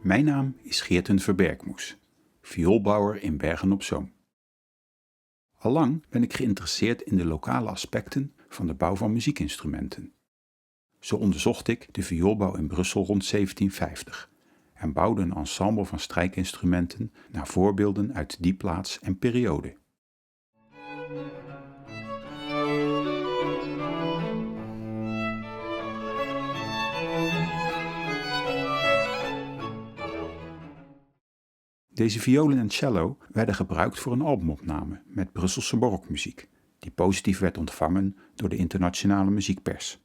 Mijn naam is Geerten Verberkmoes, vioolbouwer in Bergen op Zoom. Allang ben ik geïnteresseerd in de lokale aspecten van de bouw van muziekinstrumenten. Zo onderzocht ik de vioolbouw in Brussel rond 1750 en bouwde een ensemble van strijkinstrumenten naar voorbeelden uit die plaats en periode. Deze violen en cello werden gebruikt voor een albumopname met Brusselse barokmuziek, die positief werd ontvangen door de internationale muziekpers.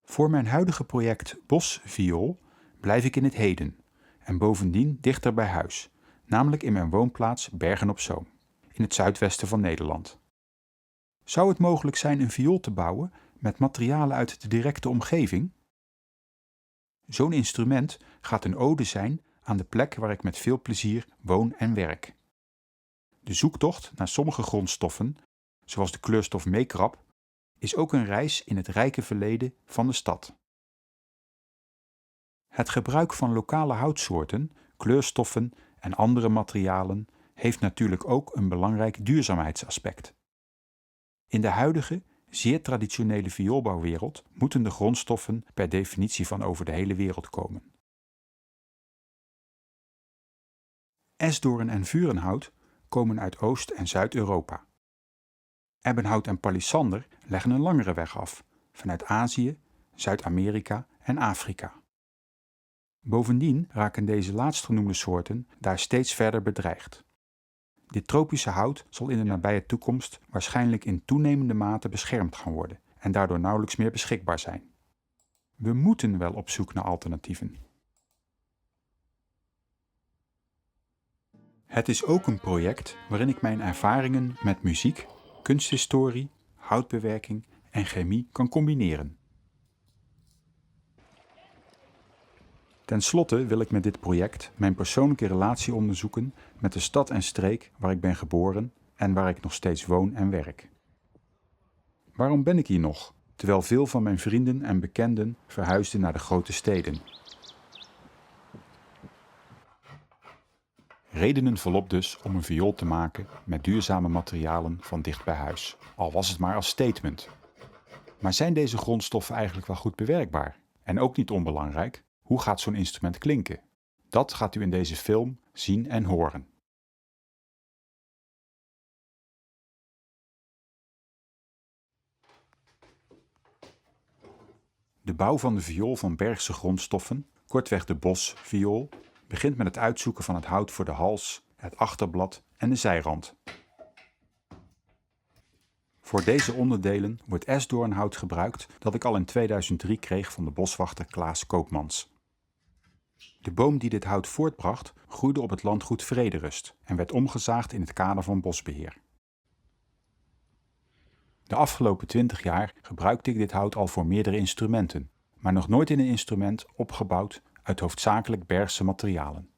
Voor mijn huidige project Bosviool blijf ik in het heden en bovendien dichter bij huis, namelijk in mijn woonplaats Bergen op Zoom, in het zuidwesten van Nederland. Zou het mogelijk zijn een viool te bouwen met materialen uit de directe omgeving? Zo'n instrument gaat een ode zijn aan de plek waar ik met veel plezier woon en werk. De zoektocht naar sommige grondstoffen, zoals de kleurstof meekrap, is ook een reis in het rijke verleden van de stad. Het gebruik van lokale houtsoorten, kleurstoffen en andere materialen heeft natuurlijk ook een belangrijk duurzaamheidsaspect. In de huidige, zeer traditionele vioolbouwwereld moeten de grondstoffen per definitie van over de hele wereld komen. Esdoorn en vurenhout komen uit Oost- en Zuid-Europa. Ebbenhout en palissander leggen een langere weg af, vanuit Azië, Zuid-Amerika en Afrika. Bovendien raken deze laatstgenoemde soorten daar steeds verder bedreigd. Dit tropische hout zal in de nabije toekomst waarschijnlijk in toenemende mate beschermd gaan worden en daardoor nauwelijks meer beschikbaar zijn. We moeten wel op zoek naar alternatieven. Het is ook een project waarin ik mijn ervaringen met muziek, kunsthistorie, houtbewerking en chemie kan combineren. Ten slotte wil ik met dit project mijn persoonlijke relatie onderzoeken met de stad en streek waar ik ben geboren en waar ik nog steeds woon en werk. Waarom ben ik hier nog, terwijl veel van mijn vrienden en bekenden verhuisden naar de grote steden? Redenen volop dus om een viool te maken met duurzame materialen van dicht bij huis, al was het maar als statement. Maar zijn deze grondstoffen eigenlijk wel goed bewerkbaar? En ook niet onbelangrijk, hoe gaat zo'n instrument klinken? Dat gaat u in deze film zien en horen. De bouw van de viool van Bergse grondstoffen, kortweg de bosviool, begint met het uitzoeken van het hout voor de hals, het achterblad en de zijrand. Voor deze onderdelen wordt esdoornhout gebruikt dat ik al in 2003 kreeg van de boswachter Klaas Koopmans. De boom die dit hout voortbracht groeide op het landgoed Vrederust en werd omgezaagd in het kader van bosbeheer. De afgelopen 20 jaar gebruikte ik dit hout al voor meerdere instrumenten, maar nog nooit in een instrument opgebouwd uit hoofdzakelijk Bergse materialen.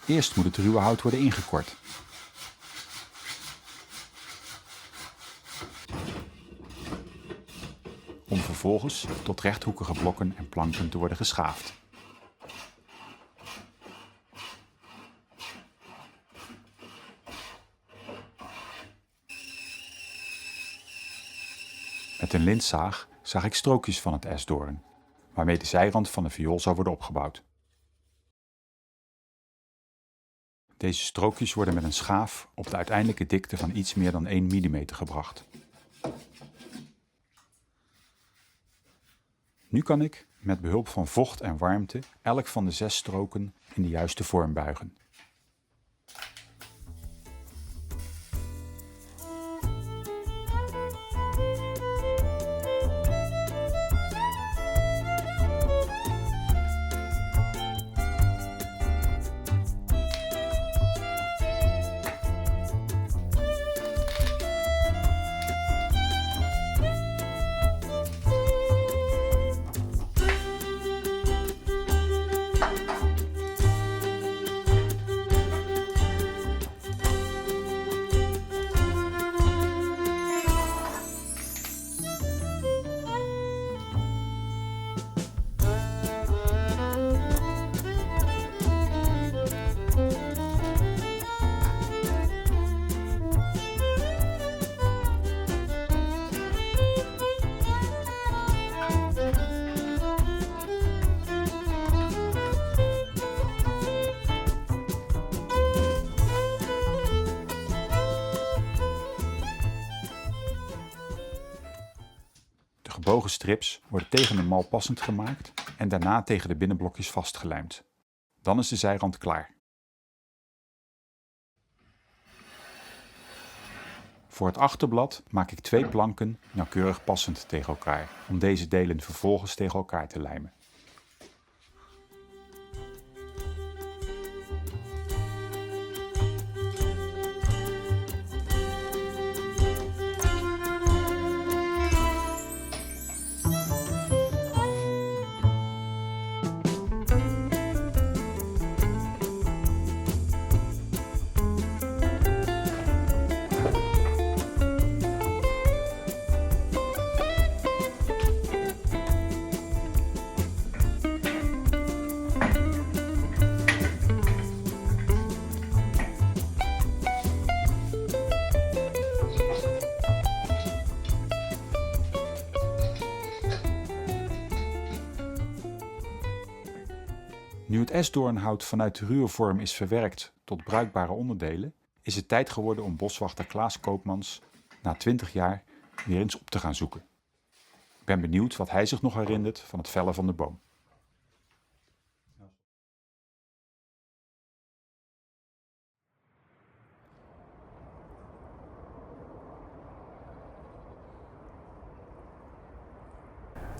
Eerst moet het ruwe hout worden ingekort. Om vervolgens tot rechthoekige blokken en planken te worden geschaafd. Met een lintzaag zaag ik strookjes van het esdoorn, waarmee de zijrand van de viool zou worden opgebouwd. Deze strookjes worden met een schaaf op de uiteindelijke dikte van iets meer dan 1 mm gebracht. Nu kan ik, met behulp van vocht en warmte, elk van de 6 stroken in de juiste vorm buigen. gebogen strips worden tegen de mal passend gemaakt en daarna tegen de binnenblokjes vastgelijmd. Dan is de zijrand klaar. Voor het achterblad maak ik 2 planken nauwkeurig passend tegen elkaar, om deze delen vervolgens tegen elkaar te lijmen. Nu het esdoornhout vanuit de ruwe vorm is verwerkt tot bruikbare onderdelen, is het tijd geworden om boswachter Klaas Koopmans na 20 jaar weer eens op te gaan zoeken. Ik ben benieuwd wat hij zich nog herinnert van het vellen van de boom.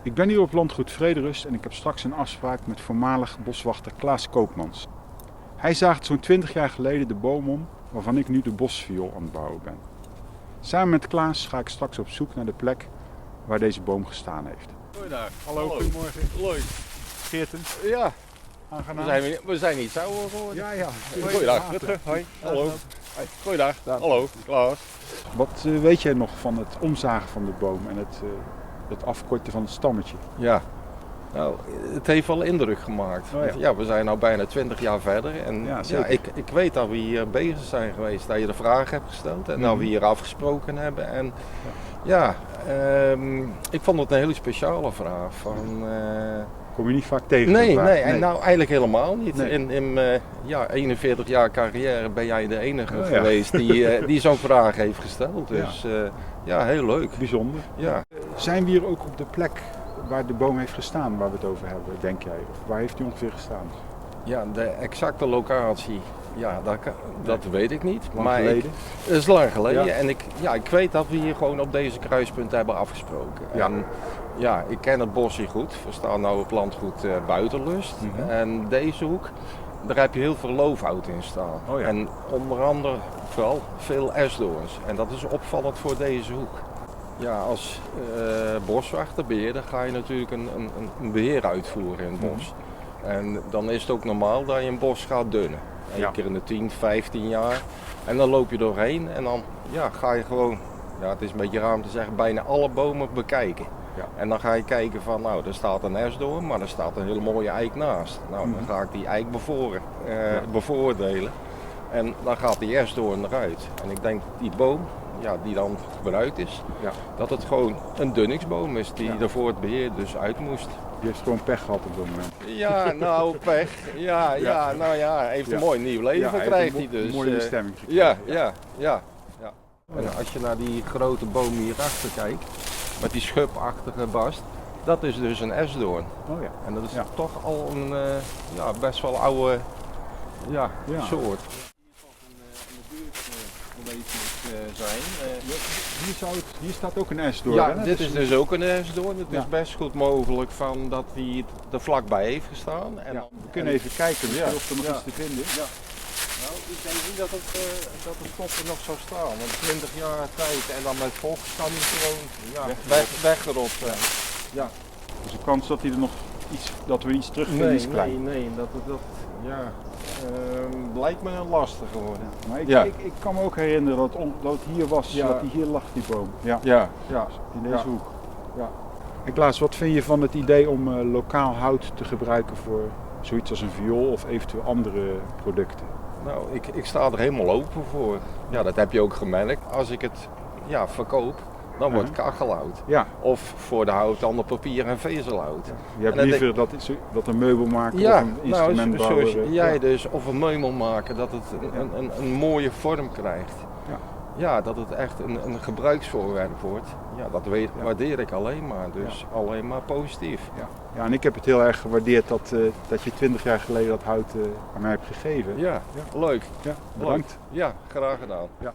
Ik ben hier op landgoed Vrederust en ik heb straks een afspraak met voormalig boswachter Klaas Koopmans. Hij zaagde zo'n 20 jaar geleden de boom om waarvan ik nu de bosviool aan het bouwen ben. Samen met Klaas ga ik straks op zoek naar de plek waar deze boom gestaan heeft. Goeiedag. Hallo, goedemorgen. Leuk. Geerten, Ja, aangenaam. we zijn niet ouder geworden. Ja. Goeiedag, Rutger. Hoi. Hallo. Hoi. Goeiedag. Hallo, Klaas. Wat weet jij nog van het omzagen van de boom en het afkorten van het stammetje? Ja, nou, het heeft wel indruk gemaakt. Oh, ja. Ja, we zijn nu bijna 20 jaar verder. En Ja, zeker. ik weet dat we hier bezig zijn geweest, dat je de vraag hebt gesteld en dat we hier afgesproken hebben. En ik vond het een hele speciale vraag. Kom je niet vaak tegen? Nee, zo'n vraag? en nou eigenlijk helemaal niet. Nee. In 41 jaar carrière ben jij de enige Oh, ja. geweest die zo'n vraag heeft gesteld. Dus heel leuk. Bijzonder. Ja. Zijn we hier ook op de plek waar de boom heeft gestaan, waar we het over hebben, denk jij? Of waar heeft hij ongeveer gestaan? Ja, de exacte locatie, dat weet ik niet. Lang maar geleden? Het is lang geleden Ja. en ik weet dat we hier gewoon op deze kruispunt hebben afgesproken. Ja. En ja, ik ken het bos hier goed. We staan nu op landgoed Buitenlust. Mhm. En deze hoek, daar heb je heel veel loofhout in staan. Oh ja. En onder andere vooral veel esdoorns. En dat is opvallend voor deze hoek. Ja, als boswachter, beheerder, ga je natuurlijk een beheer uitvoeren in het bos. En dan is het ook normaal dat je een bos gaat dunnen. Eén keer in de 10, 15 jaar. En dan loop je doorheen en dan ga je gewoon, het is een beetje raar om te zeggen, bijna alle bomen bekijken. Ja. En dan ga je kijken van, nou, er staat een esdoorn, maar er staat een hele mooie eik naast. Nou, dan ga ik die eik bevoordelen. En dan gaat die esdoorn eruit. En ik denk die boom, die dan gebruikt is, dat het gewoon een dunningsboom is die er voor het beheer dus uit moest. Die heeft gewoon pech gehad op dat moment. Ja, nou, pech. Hij heeft een mooi nieuw leven, krijgt hij dus. Een mooie bestemming gekregen. Ja. En als je naar die grote boom hierachter kijkt, met die schubachtige bast, dat is dus een esdoorn. Oh ja. En dat is toch al een best wel oude soort. Hier staat ook een esdoorn. Ja, hè? dit Dus is dus ook een esdoorn. Het Ja. is best goed mogelijk dat hij er vlakbij heeft gestaan. En we kunnen even kijken misschien of er nog Ja. iets te vinden is. Nou, ik denk niet dat het stoppen nog zou staan. Want 20 jaar tijd en dan met vocht kan hij gewoon weggerold zijn. Dus de kans dat hij er nog dat we iets terugvinden is klein. Nee, lijkt me lastig geworden. Maar Ja. ik kan me ook herinneren dat het hier was, Ja. dat hij hier lag, die boom. Ja, Ja. in deze hoek. Ja. En Klaas, wat vind je van het idee om lokaal hout te gebruiken voor zoiets als een viool of eventueel andere producten? Nou, ik sta er helemaal open voor. Ja, dat heb je ook gemerkt. Als ik het verkoop, dan wordt het kachelhout. Ja. Of voor de hout dan papier en vezelhout. Je hebt En dan liever dat een meubelmaker of een instrumentbouwer... zoals jij dus, of een meubel maken, dat het een mooie vorm krijgt. ja, dat het echt een gebruiksvoorwerp wordt. Ja, dat waardeer ik alleen maar. Dus alleen maar positief. Ja. Ja, en ik heb het heel erg gewaardeerd dat je 20 jaar geleden dat hout aan mij hebt gegeven. Ja, leuk. Ja, bedankt. Leuk. Ja, graag gedaan. Ja.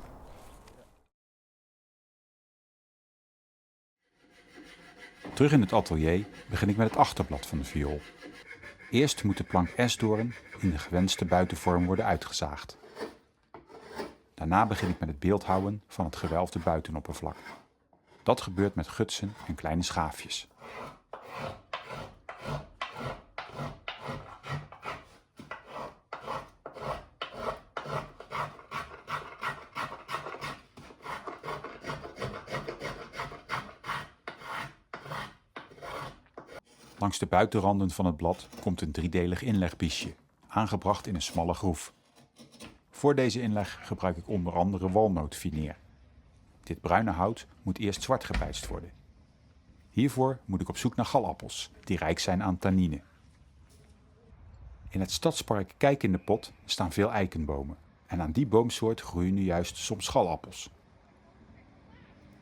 Terug in het atelier begin ik met het achterblad van de viool. Eerst moet de plank esdoorn in de gewenste buitenvorm worden uitgezaagd. Daarna begin ik met het beeldhouden van het gewelfde buitenoppervlak. Dat gebeurt met gutsen en kleine schaafjes. Langs de buitenranden van het blad komt een driedelig inlegbiesje, aangebracht in een smalle groef. Voor deze inleg gebruik ik onder andere walnootfineer. Dit bruine hout moet eerst zwart gebijtst worden. Hiervoor moet ik op zoek naar galappels, die rijk zijn aan tannine. In het stadspark Kijk in de Pot staan veel eikenbomen en aan die boomsoort groeien nu juist soms schalappels.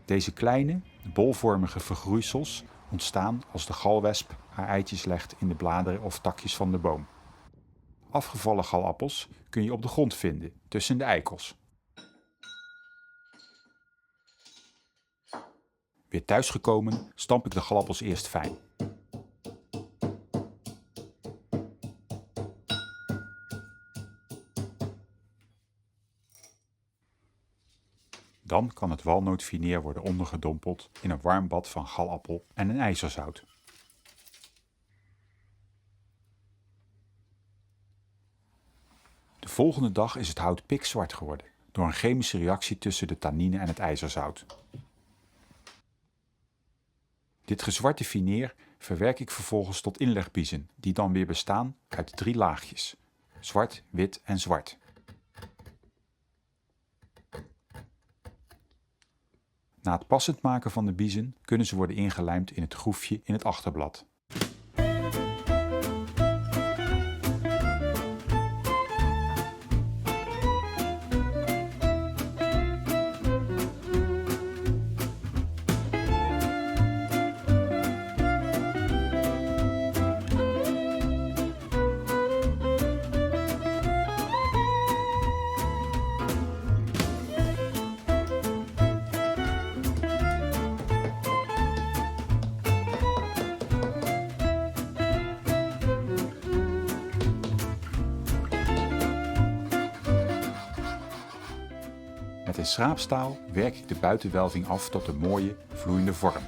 Deze kleine, bolvormige vergroeisels ontstaan als de galwesp haar eitjes legt in de bladeren of takjes van de boom. Afgevallen galappels kun je op de grond vinden, tussen de eikels. Weer thuisgekomen stamp ik de galappels eerst fijn. Dan kan het walnootfineer worden ondergedompeld in een warm bad van galappel en een ijzerzout. De volgende dag is het hout pikzwart geworden door een chemische reactie tussen de tannine en het ijzerzout. Dit gezwarte fineer verwerk ik vervolgens tot inlegbiezen, die dan weer bestaan uit 3 laagjes: zwart, wit en zwart. Na het passend maken van de biezen kunnen ze worden ingelijmd in het groefje in het achterblad. Met een schraapstaal werk ik de buitenwelving af tot een mooie, vloeiende vorm.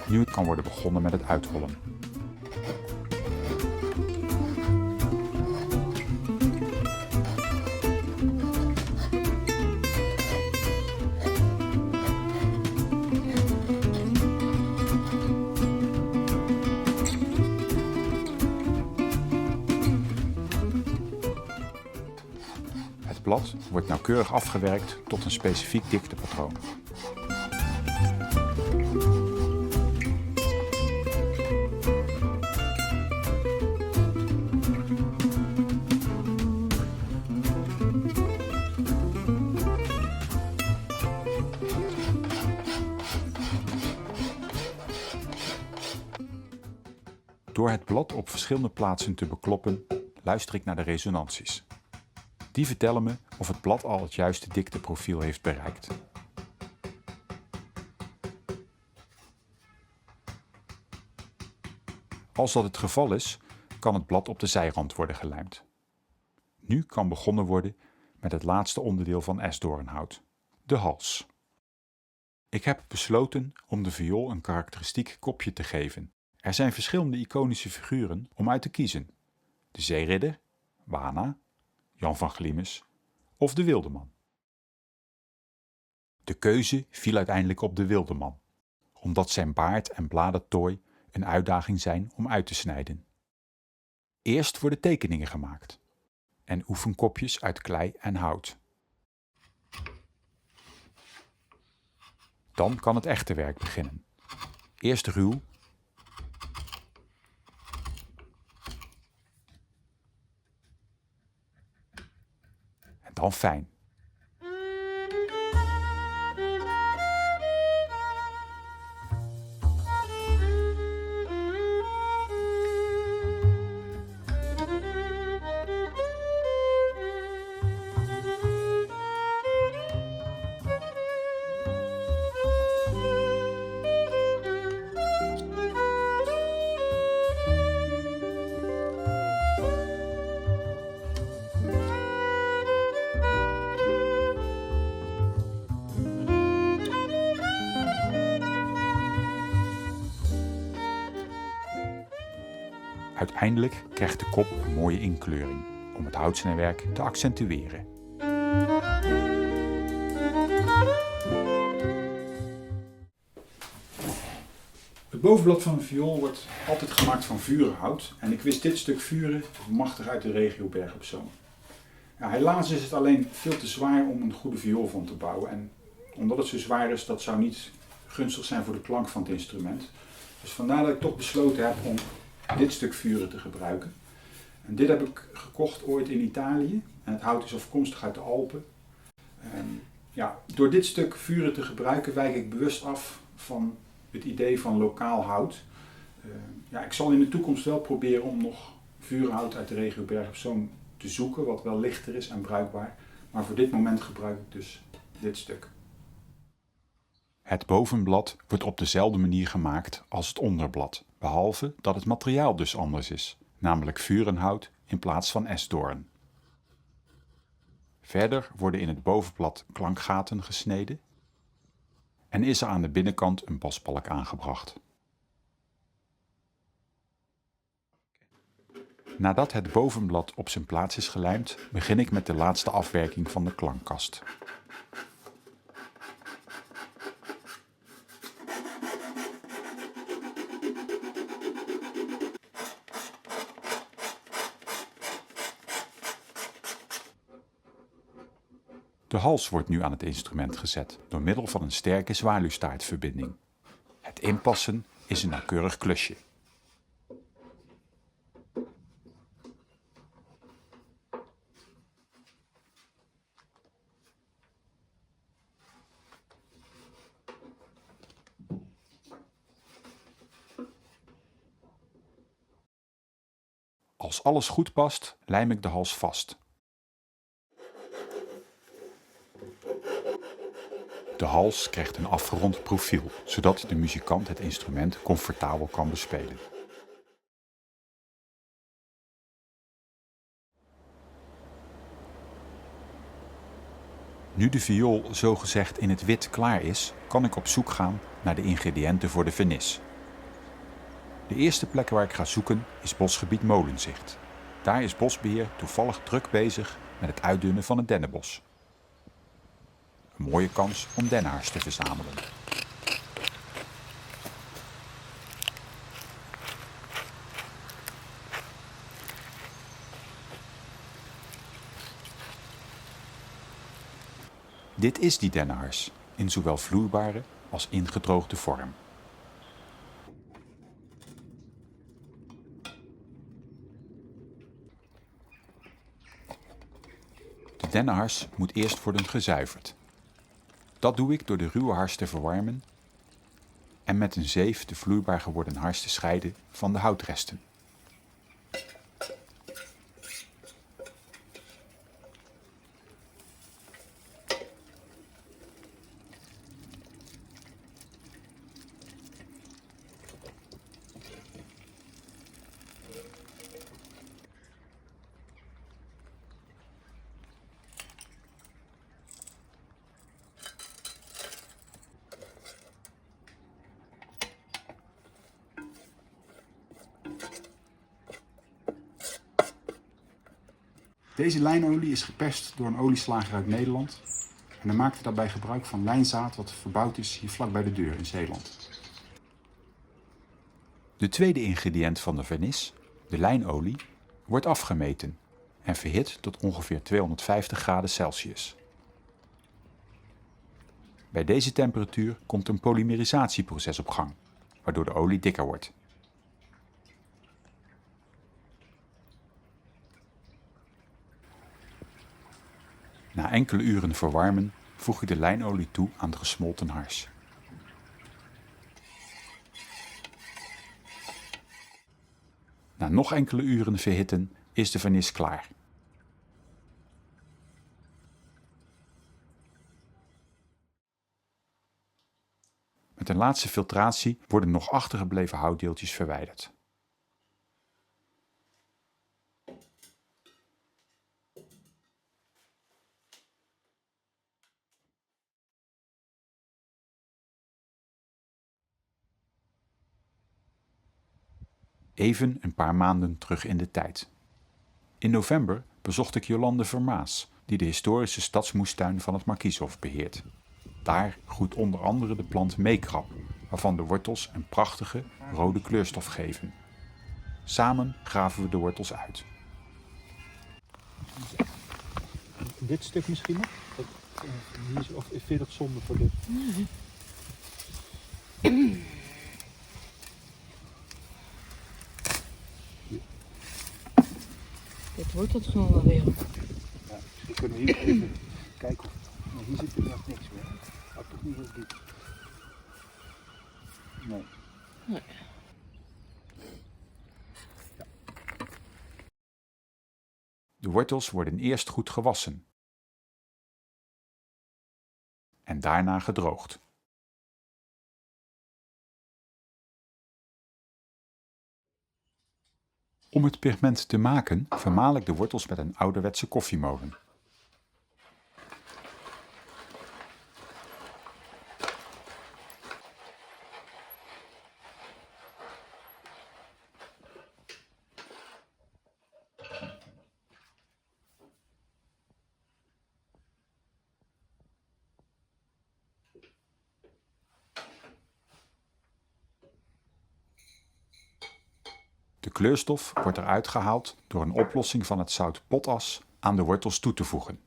Nu kan worden begonnen met het uithollen. Het blad wordt nauwkeurig afgewerkt tot een specifiek diktepatroon. Door het blad op verschillende plaatsen te bekloppen, luister ik naar de resonanties. Die vertellen me of het blad al het juiste dikteprofiel heeft bereikt. Als dat het geval is, kan het blad op de zijrand worden gelijmd. Nu kan begonnen worden met het laatste onderdeel van esdoornhout, de hals. Ik heb besloten om de viool een karakteristiek kopje te geven. Er zijn verschillende iconische figuren om uit te kiezen: de zeeridder, Wana, Jan van Glimes of de wildeman. De keuze viel uiteindelijk op de wildeman, omdat zijn baard en bladertooi een uitdaging zijn om uit te snijden. Eerst worden tekeningen gemaakt en oefenkopjes uit klei en hout. Dan kan het echte werk beginnen. Eerst ruw. En dan fijn. Uiteindelijk krijgt de kop een mooie inkleuring om het houtsnijwerk te accentueren. Het bovenblad van een viool wordt altijd gemaakt van vurenhout en ik wist dit stuk vuren machtig uit de regio Bergen op Zoom. Ja, helaas is het alleen veel te zwaar om een goede viool van te bouwen en omdat het zo zwaar is, dat zou niet gunstig zijn voor de klank van het instrument. Dus vandaar dat ik toch besloten heb om dit stuk vuren te gebruiken. En dit heb ik gekocht ooit in Italië en het hout is afkomstig uit de Alpen. Door dit stuk vuren te gebruiken wijk ik bewust af van het idee van lokaal hout. Ik zal in de toekomst wel proberen om nog vurenhout uit de regio Bergen op Zoom te zoeken, wat wel lichter is en bruikbaar. Maar voor dit moment gebruik ik dus dit stuk. Het bovenblad wordt op dezelfde manier gemaakt als het onderblad, behalve dat het materiaal dus anders is, namelijk vurenhout in plaats van esdoorn. Verder worden in het bovenblad klankgaten gesneden en is er aan de binnenkant een basbalk aangebracht. Nadat het bovenblad op zijn plaats is gelijmd, begin ik met de laatste afwerking van de klankkast. De hals wordt nu aan het instrument gezet door middel van een sterke zwaluwstaartverbinding. Het inpassen is een nauwkeurig klusje. Als alles goed past, lijm ik de hals vast. De hals krijgt een afgerond profiel, zodat de muzikant het instrument comfortabel kan bespelen. Nu de viool zogezegd in het wit klaar is, kan ik op zoek gaan naar de ingrediënten voor de vernis. De eerste plek waar ik ga zoeken is bosgebied Molenzicht. Daar is bosbeheer toevallig druk bezig met het uitdunnen van het dennenbos. Een mooie kans om dennenaars te verzamelen. Dit is die dennenaars, in zowel vloeibare als ingedroogde vorm. De dennenhars moet eerst worden gezuiverd. Dat doe ik door de ruwe hars te verwarmen en met een zeef de vloeibaar geworden hars te scheiden van de houtresten. Deze lijnolie is geperst door een olieslager uit Nederland en hij maakte daarbij gebruik van lijnzaad wat verbouwd is hier vlak bij de deur in Zeeland. De tweede ingrediënt van de vernis, de lijnolie, wordt afgemeten en verhit tot ongeveer 250 graden Celsius. Bij deze temperatuur komt een polymerisatieproces op gang. waardoor de olie dikker wordt. Na enkele uren verwarmen voeg ik de lijnolie toe aan de gesmolten hars. Na nog enkele uren verhitten is de vernis klaar. Met een laatste filtratie worden nog achtergebleven houtdeeltjes verwijderd. Even een paar maanden terug in de tijd. In november bezocht ik Jolande Vermaas, die de historische stadsmoestuin van het Markieshof beheert. Daar groeit onder andere de plant meekrap, waarvan de wortels een prachtige rode kleurstof geven. Samen graven we de wortels uit. Dit stuk misschien nog? Of vind je dat zonde voor dit? Dit wordt het gewoon wel weer. Ja, misschien kunnen we hier even kijken of... Maar hier zit inderdaad niks meer. Had toch niet heel diep. Nee. Nee. De wortels worden eerst goed gewassen en daarna gedroogd. Om het pigment te maken vermaal ik de wortels met een ouderwetse koffiemolen. De kleurstof wordt eruit gehaald door een oplossing van het zout potas aan de wortels toe te voegen.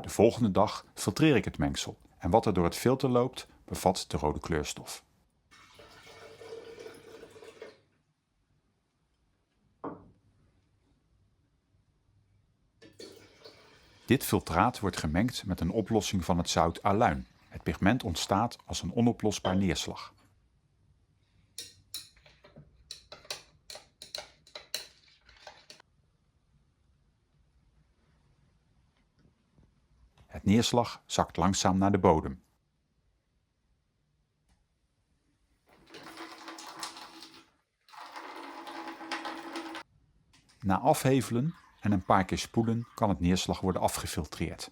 De volgende dag filtreer ik het mengsel en wat er door het filter loopt bevat de rode kleurstof. Dit filtraat wordt gemengd met een oplossing van het zout aluin. Het pigment ontstaat als een onoplosbaar neerslag. Het neerslag zakt langzaam naar de bodem. Na afhevelen en een paar keer spoelen kan het neerslag worden afgefiltreerd.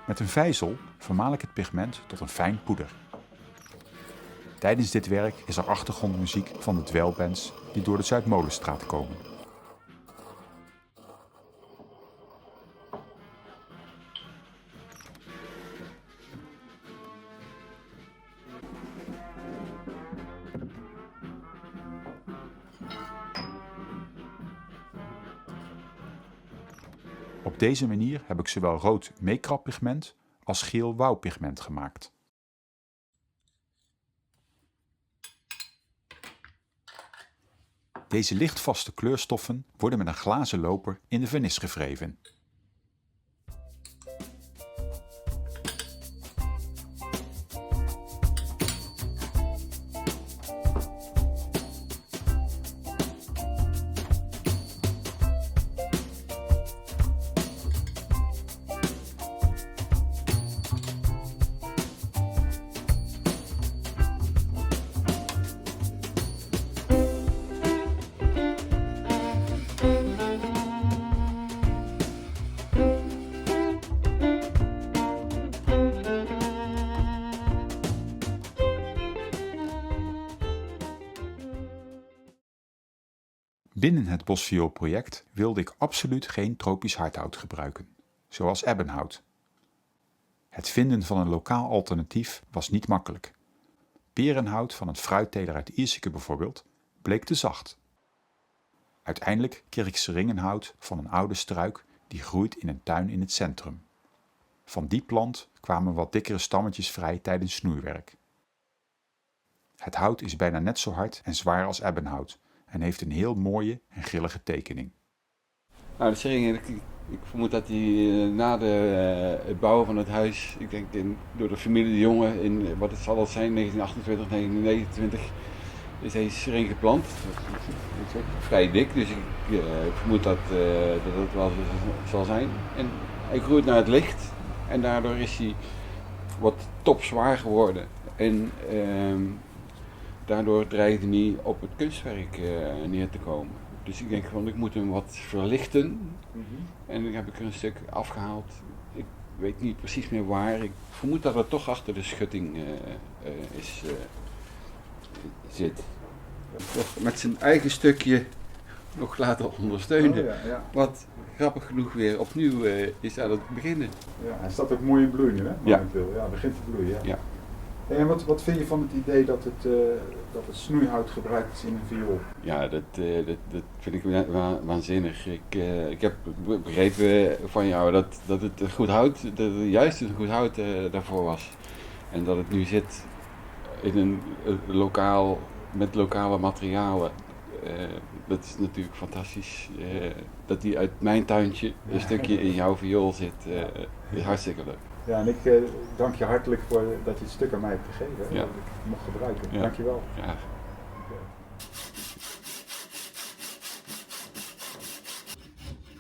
Met een vijzel vermaal ik het pigment tot een fijn poeder. Tijdens dit werk is er achtergrondmuziek van de dweilbands die door de Zuidmolenstraat komen. Op deze manier heb ik zowel rood meekrappigment als geel wouwpigment gemaakt. Deze lichtvaste kleurstoffen worden met een glazen loper in de vernis gewreven. Binnen het bosvioolproject wilde ik absoluut geen tropisch hardhout gebruiken, zoals ebbenhout. Het vinden van een lokaal alternatief was niet makkelijk. Perenhout van een fruitteler uit Ierseke bijvoorbeeld bleek te zacht. Uiteindelijk kreeg ik seringenhout van een oude struik die groeit in een tuin in het centrum. Van die plant kwamen wat dikkere stammetjes vrij tijdens snoeiwerk. Het hout is bijna net zo hard en zwaar als ebbenhout en heeft een heel mooie en grillige tekening. Nou, de seringen, ik vermoed dat die na het bouwen van het huis, ik denk door de familie de Jonge in, wat het zal al zijn, 1928, 1929, is deze sering geplant. Dat is ook vrij dik, dus ik vermoed dat het wel zal zijn. En hij groeit naar het licht en daardoor is hij wat topzwaar geworden. En daardoor dreigde hij op het kunstwerk neer te komen. Dus ik denk van, ik moet hem wat verlichten. En dan heb ik er een stuk afgehaald. Ik weet niet precies meer waar. Ik vermoed dat het toch achter de schutting zit. Toch met zijn eigen stukje nog laten ondersteunen. Oh, ja. Wat grappig genoeg weer opnieuw is aan het beginnen. Ja, hij staat ook mooi in bloei nu, hè? Momenteel. Ja, begint te bloeien. Ja. Ja. En wat vind je van het idee dat het snoeihout gebruikt is in een viool? Ja, dat vind ik waanzinnig. Ik heb begrepen van jou dat het goed hout, dat het juist een goed hout daarvoor was. En dat het nu zit in een lokaal, met lokale materialen. Dat is natuurlijk fantastisch. Dat die uit mijn tuintje een stukje in jouw viool zit, is hartstikke leuk. Ja, en ik dank je hartelijk voor dat je het stuk aan mij hebt gegeven. Hè, Ja. dat ik het mocht gebruiken. Ja. Dank je wel. Ja.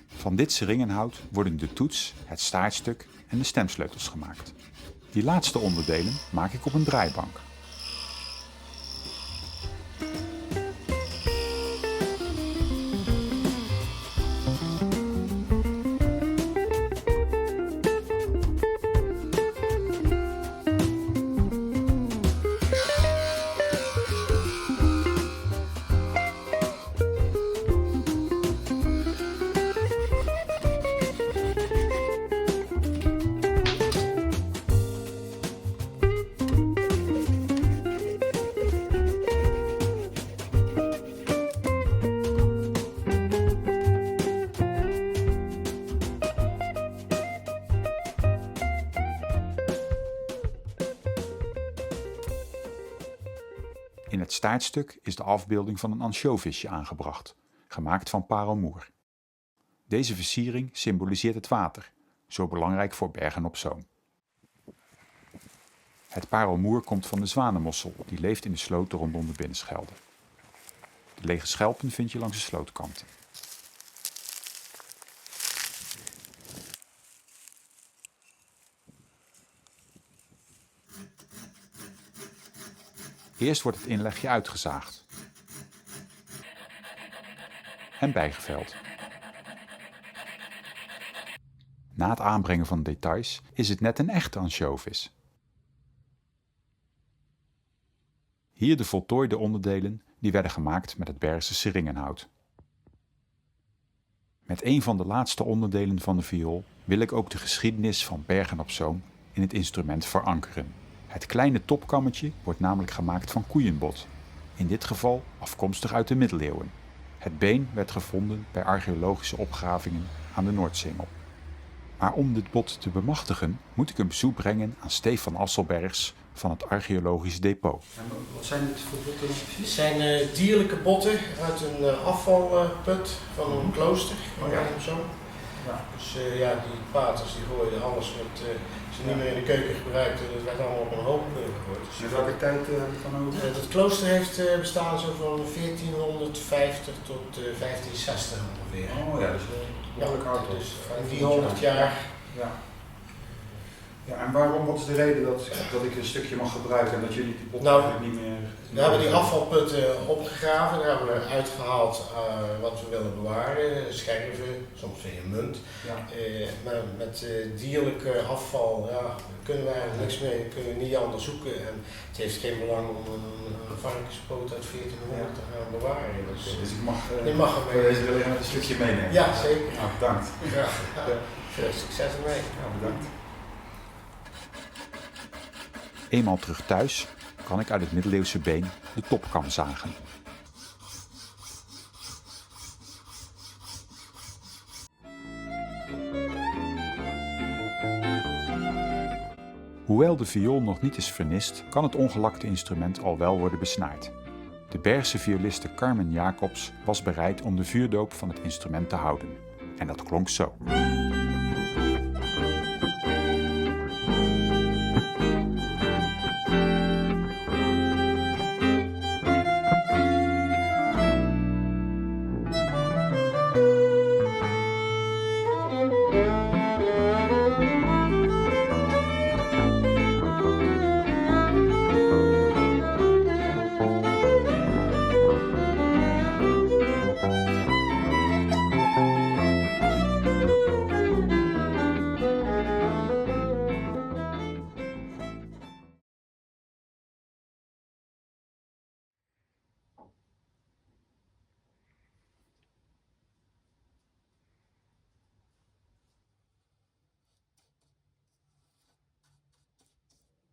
Van dit seringenhout worden de toets, het staartstuk en de stemsleutels gemaakt. Die laatste onderdelen maak ik op een draaibank. In het staartstuk is de afbeelding van een ansjovisje aangebracht, gemaakt van parelmoer. Deze versiering symboliseert het water, zo belangrijk voor Bergen op Zoom. Het parelmoer komt van de zwanenmossel, die leeft in de sloten rondom de Binnenschelde. De lege schelpen vind je langs de slootkanten. Eerst wordt het inlegje uitgezaagd en bijgeveld. Na het aanbrengen van details is het net een echte ansjovis. Hier de voltooide onderdelen die werden gemaakt met het Bergse seringenhout. Met een van de laatste onderdelen van de viool wil ik ook de geschiedenis van Bergen op Zoom in het instrument verankeren. Het kleine topkammetje wordt namelijk gemaakt van koeienbot, in dit geval afkomstig uit de middeleeuwen. Het been werd gevonden bij archeologische opgravingen aan de Noordsingel. Maar om dit bot te bemachtigen moet ik een bezoek brengen aan Stefan Asselbergs van het archeologisch depot. En wat zijn dit voor botten? Dit zijn dierlijke botten uit een afvalput van een klooster. Zo. Ja. Dus die paters die gooiden alles wat ze niet meer in de keuken gebruikten, dat werd allemaal op een hoop gegooid. Dus In welke tijd heb je van over? het klooster heeft bestaan zo van 1450 tot 1560 ongeveer. Oh ja, dus behoorlijk oud. Dus in die 100 jaar. Ja. Ja, en wat is de reden dat ik een stukje mag gebruiken en dat jullie die botten eigenlijk niet meer... We hebben die afvalputten opgegraven, daar hebben we uitgehaald wat we willen bewaren, scherven, soms weer een munt. Ja. Maar met dierlijk afval kunnen we eigenlijk niks mee, kunnen we niet onderzoeken. En het heeft geen belang om een varkenspoot uit 1400 te gaan bewaren. Dus ik mag, deze wil je met een stukje meenemen? Ja, zeker. Nou, bedankt. Ja, veel succes ermee. Ja, bedankt. Eenmaal terug thuis kan ik uit het middeleeuwse been de topkam zagen. Hoewel de viool nog niet is vernist, kan het ongelakte instrument al wel worden besnaard. De Bergse violiste Carmen Jacobs was bereid om de vuurdoop van het instrument te houden. En dat klonk zo.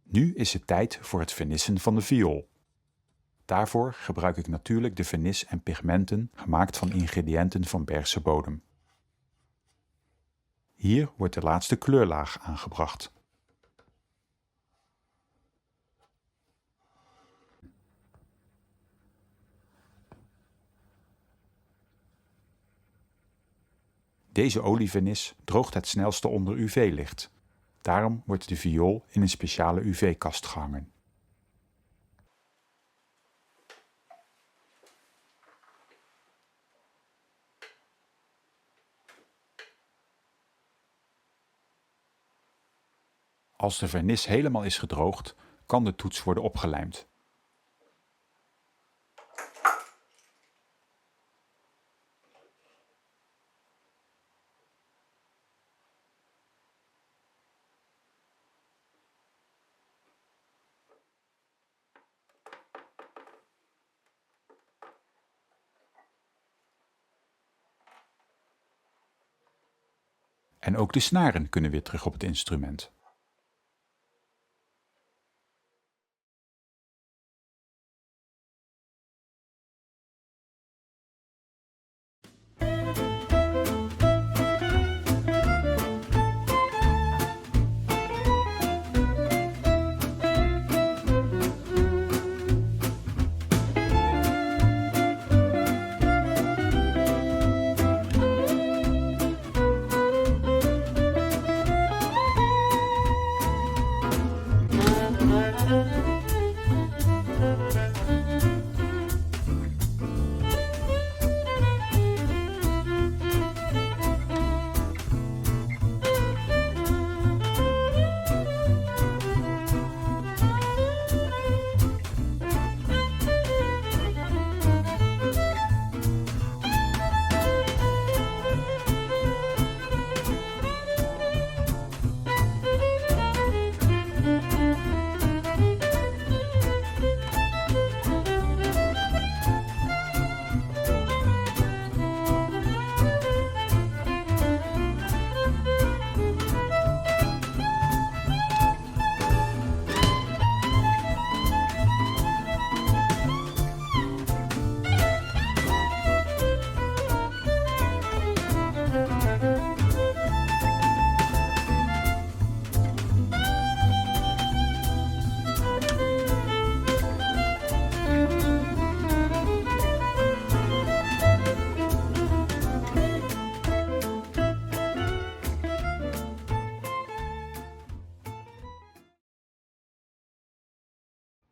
Nu is het tijd voor het vernissen van de viool. Daarvoor gebruik ik natuurlijk de vernis en pigmenten gemaakt van ingrediënten van Bergse bodem. Hier wordt de laatste kleurlaag aangebracht. Deze olievernis droogt het snelste onder UV-licht. Daarom wordt de viool in een speciale UV-kast gehangen. Als de vernis helemaal is gedroogd, kan de toets worden opgelijmd. En ook de snaren kunnen weer terug op het instrument.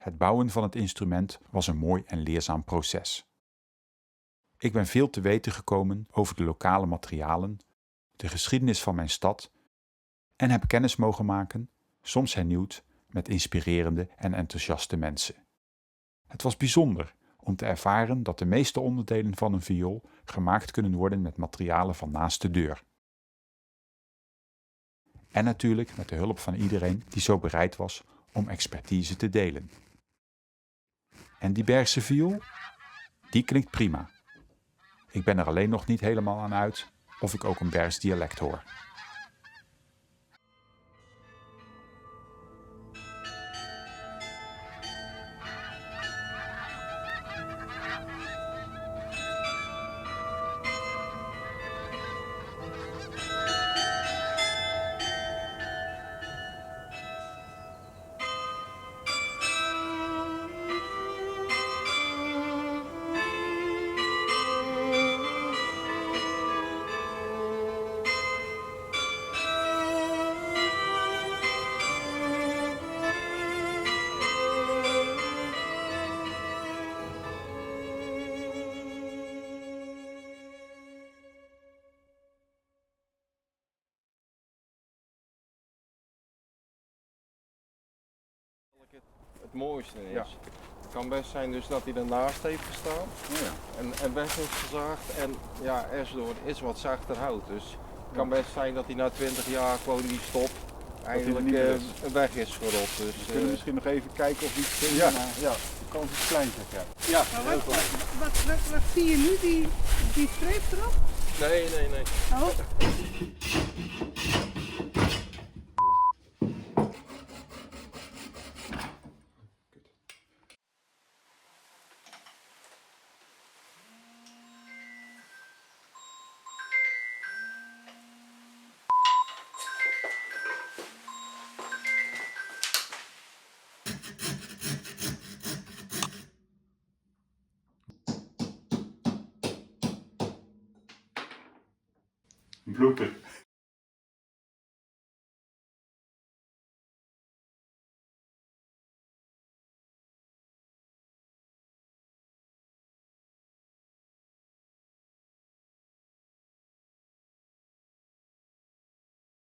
Het bouwen van het instrument was een mooi en leerzaam proces. Ik ben veel te weten gekomen over de lokale materialen, de geschiedenis van mijn stad en heb kennis mogen maken, soms hernieuwd, met inspirerende en enthousiaste mensen. Het was bijzonder om te ervaren dat de meeste onderdelen van een viool gemaakt kunnen worden met materialen van naast de deur. En natuurlijk met de hulp van iedereen die zo bereid was om expertise te delen. En die Bergse viool? Die klinkt prima. Ik ben er alleen nog niet helemaal aan uit of ik ook een Bergs dialect hoor. Het mooiste is, het kan best zijn dus dat hij ernaast heeft gestaan en weg is gezaagd en ja, Esdoorn is wat zachter hout, dus het kan best zijn dat hij na 20 jaar gewoon die stop eigenlijk weg is gerot. Dus, We kunnen misschien nog even kijken of iets vindt. Ja, de kans is klein zeg jij. Ja, Maar heel klein. wat zie je nu, die streep erop? Nee. Oh. Een blooper.